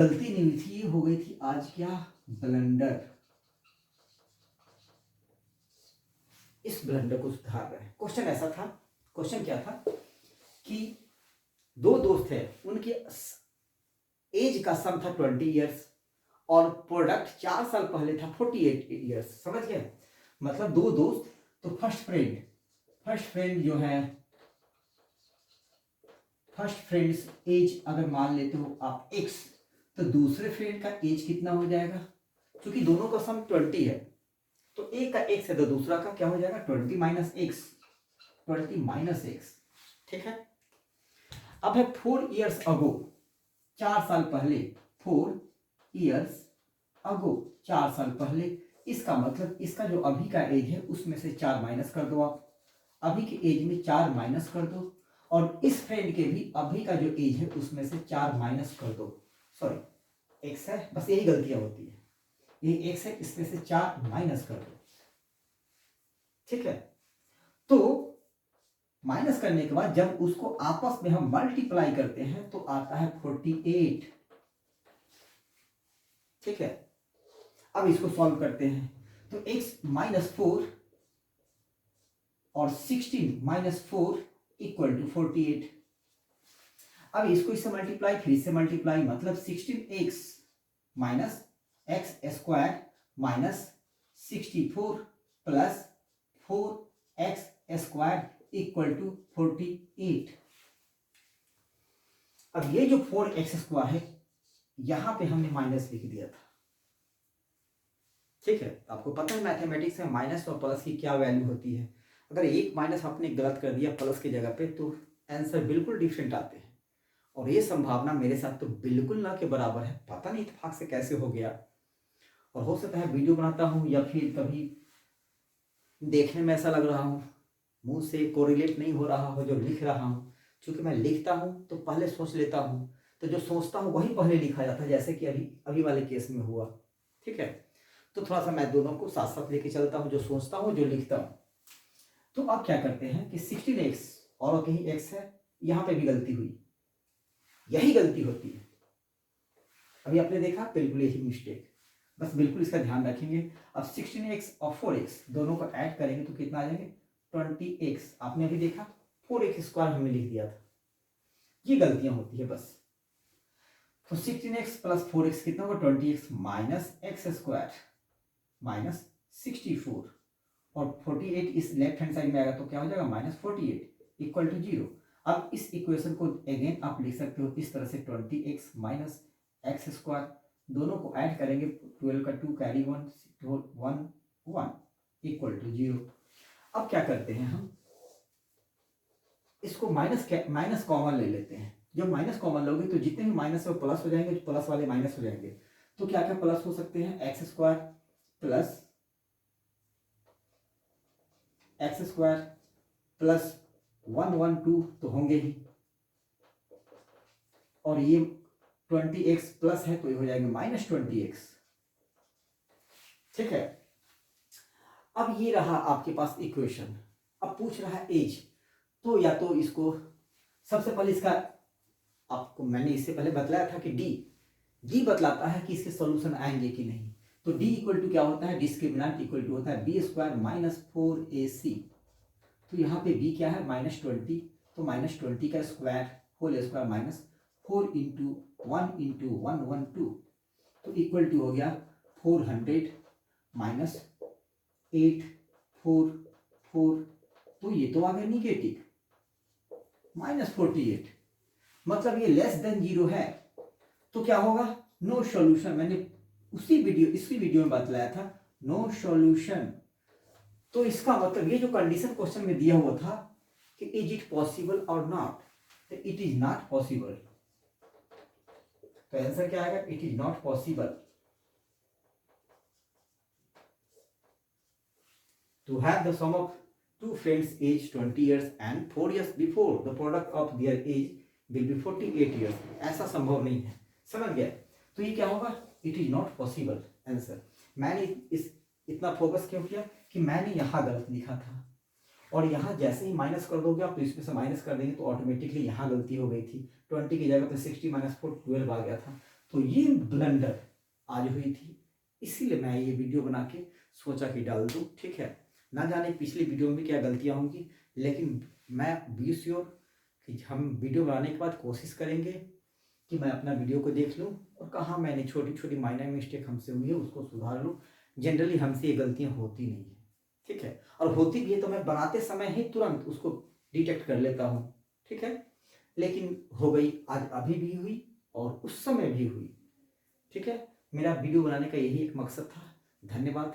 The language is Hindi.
गलती नहीं हुई थी, ये हो गई थी आज क्या, ब्लंडर। इस ब्लंडर को सुधार रहे हैं। क्वेश्चन ऐसा था, क्वेश्चन क्या था कि दो दोस्त है, उनकी एज का सम था 20 ईयर्स और प्रोडक्ट 4 साल पहले था 48 ईयर्स। समझ गए? मतलब दो दोस्त, तो फर्स्ट फ्रेंड जो है, फर्स्ट फ्रेंड्स एज अगर मान लेते हो आप x, तो दूसरे फ्रेंड का एज कितना हो जाएगा? क्योंकि दोनों का सम 20 है, तो एक का x है तो दूसरा का क्या हो जाएगा? 20 माइनस एक्स, 20 माइनस एक्स। ठीक है। अब है 4 ईयर्स अगो, 4 साल पहले, 4 ईयर्स अगो, 4 साल पहले। इसका मतलब इसका जो अभी का एज है उसमें से 4 माइनस कर दो आप, अभी के एज में 4 माइनस कर दो, और इस फ्रेंड के भी अभी का जो एज है उसमें से 4 माइनस कर दो। सॉरी, एक्स है, बस यही गलतियां होती है, ये एक्स है, इसमें से 4 माइनस कर दो। ठीक है। तो माइनस करने के बाद जब उसको आपस में हम मल्टीप्लाई करते हैं तो आता है 48। ठीक है। अब इसको सॉल्व करते हैं, तो x माइनस 4 और 16 माइनस 4 इक्वल टू 48। अब इसको इससे मल्टीप्लाई, फिर इससे मल्टीप्लाई, मतलब 16x minus x square minus 64 plus 4x square equal to 48। अब ये जो 4x स्क्वायर है यहां पे हमने माइनस लिख दिया था। ठीक है। आपको पता है मैथमेटिक्स में माइनस और प्लस की क्या वैल्यू होती है। अगर एक माइनस आपने गलत कर दिया प्लस की जगह पे तो आंसर बिल्कुल डिफरेंट आते हैं, और ये संभावना मेरे साथ तो बिल्कुल ना के बराबर है। पता नहीं इत्तेफाक से कैसे हो गया, और हो सकता है वीडियो बनाता हूँ या फिर कभी देखने में ऐसा लग रहा हूँ, मुंह से कोरिलेट नहीं हो रहा हो जो लिख रहा हूँ। क्योंकि मैं लिखता हूँ तो पहले सोच लेता हूँ, तो जो सोचता हूँ वही पहले लिखा जाता है, जैसे कि अभी अभी वाले केस में हुआ। ठीक है। तो थोड़ा सा मैं दोनों को साथ साथ लेके चलता हूँ, जो सोचता हूँ जो लिखता हूँ। तो अब क्या करते हैं कि 16x और कहीं x है, यहां पे भी गलती हुई, यही गलती होती है। अभी आपने देखा, बिल्कुल यही मिस्टेक, बस बिल्कुल इसका ध्यान रखेंगे। अब 16x और 4x दोनों को ऐड करेंगे तो कितना आ जाएंगे? 20x। आपने अभी देखा 4x स्क्वायर हमने लिख दिया था, ये गलतियां होती है बस। तो 16x प्लस 4x कितना होगा? 20x minus x square minus 64, और 48 इस लेफ्ट हैंड साइड में आएगा तो क्या हो जाएगा? Minus 48 equal to 0। अब इस इक्वेशन को अगेन आप लिख सकते हो इस तरह से, 20x माइनस एक्स स्क्वायर, दोनों को ऐड करेंगे, 12 का 2 कैरी 1 1 1 इक्वल टू 0। अब क्या करते हैं हम, इसको माइनस कॉमन ले लेते हैं। जब माइनस कॉमन लोगे तो जितने भी माइनस है वो प्लस हो जाएंगे, प्लस वाले माइनस हो जाएंगे। तो क्या क्या प्लस हो सकते हैं? X square plus x square plus 112 तो होंगे ही, और ये 20x प्लस है तो ये हो जाएगा माइनस 20x। ठीक है। अब ये रहा आपके पास इक्वेशन। अब पूछ रहा है एज, तो या तो इसको सबसे पहले इसका, आपको मैंने इससे पहले बतलाया था कि डी बतलाता है कि इसके सॉल्यूशन आएंगे कि नहीं। तो डी इक्वल टू क्या होता है? डिस्क्रिमिनेंट इक्वल टू होता है बी स्क्वायर माइनस 4ac। तो यहाँ पे b क्या है? माइनस 20, तो माइनस 20 का square whole square minus 4 into 1 into 112, तो इक्वल टू हो गया 400 माइनस 844, तो ये तो आ गया निगेटिव माइनस 48, मतलब ये लेस देन 0 है। तो क्या होगा? No solution. मैंने इसी वीडियो में बतलाया था, नो सॉल्यूशन। तो इसका मतलब ये जो कंडीशन क्वेश्चन में दिया हुआ था कि इज इट पॉसिबल और नॉट, तो इट इज नॉट पॉसिबल। तो आंसर क्या आएगा? It is not possible to have the sum of two friends age 20 years and 4 years before the product of their age will be 48 years। ऐसा संभव नहीं है। समझ गया? तो ये क्या होगा? It is not possible answer. मैंने इस इतना फोकस क्यों किया कि मैंने यहाँ गलत लिखा था, और यहाँ जैसे ही माइनस कर दोगे आप तो इसमें से माइनस कर देंगे तो ऑटोमेटिकली यहाँ गलती हो गई थी। 20 की जगह पे 60 माइनस 4 12 आ गया था, तो ये ब्लंडर आज हुई थी, इसीलिए मैं ये वीडियो बना के सोचा कि डाल दूँ। ठीक है, ना जाने पिछली वीडियो में भी क्या गलतियाँ होंगी, लेकिन मैं बी श्योर कि हम वीडियो बनाने के बाद कोशिश करेंगे कि मैं अपना वीडियो को देख लूँ और कहाँ मैंने छोटी छोटी माइनर मिस्टेक हमसे हुई है उसको सुधार लूँ। जनरली हमसे ये गलतियाँ होती नहीं है, ठीक है, और होती भी है तो मैं बनाते समय ही तुरंत उसको डिटेक्ट कर लेता हूँ। ठीक है, लेकिन हो गई आज, अभी भी हुई और उस समय भी हुई। ठीक है, मेरा वीडियो बनाने का यही एक मकसद था। धन्यवाद।